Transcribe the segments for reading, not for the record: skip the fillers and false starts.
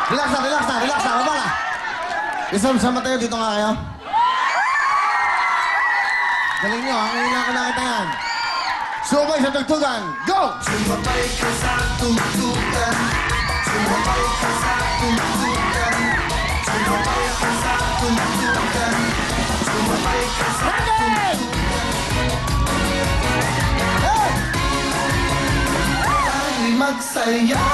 Relax na, relax na, relax na. Baba na. Isama tayo, dito nga kayo. Galing nyo, ang ina ko nakita yan. Sumabay sa tugtugan. Go! Sumabay ka sa tugtugan. Sumabay ka sa tugtugan. Sumabay ka sa tugtugan. Sumabay ka sa tugtugan. Ay, magsaya.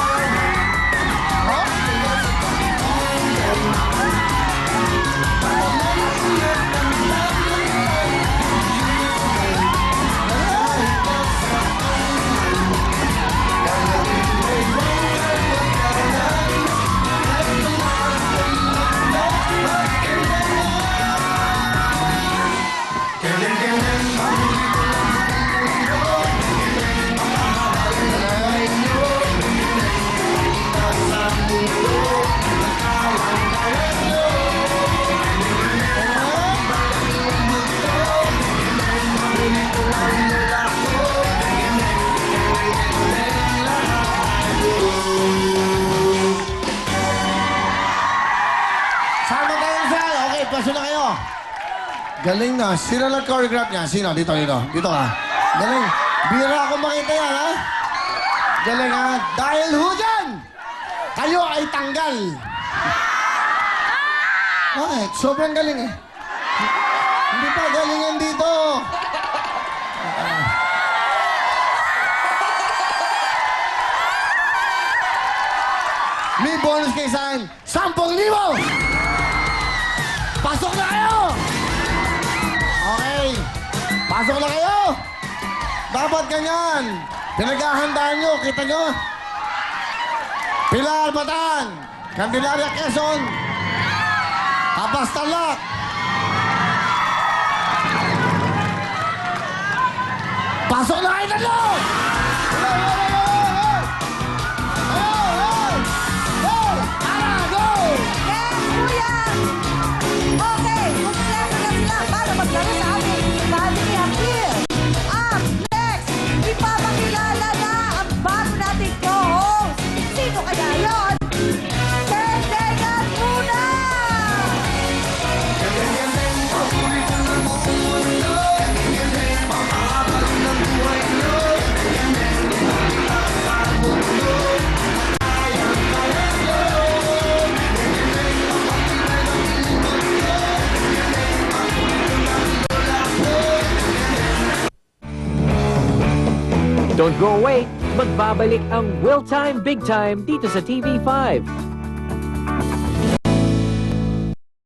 Pasok na kayo. Galing na. Sino nag-choreograph niya? Sino? Dito, dito. Dito ka. Galing. Bira ako makita yan, ha? Galing, ha? Dahil ho dyan, kayo ay tanggal. Ay, sobrang galing, eh. Hindi pa galingan dito. May bonus kay San. 10,000! Pasok na kayo! Okay. Pasok na kayo! Dapat ganyan. Pinaghahandaan nyo. Kita nyo? Pilar, Batan. Candelaria, Quezon. Kapas, Tarlac. Pasok na kayo tatlo! Don't go away! Magbabalik ang Will Time Big Time dito sa TV5.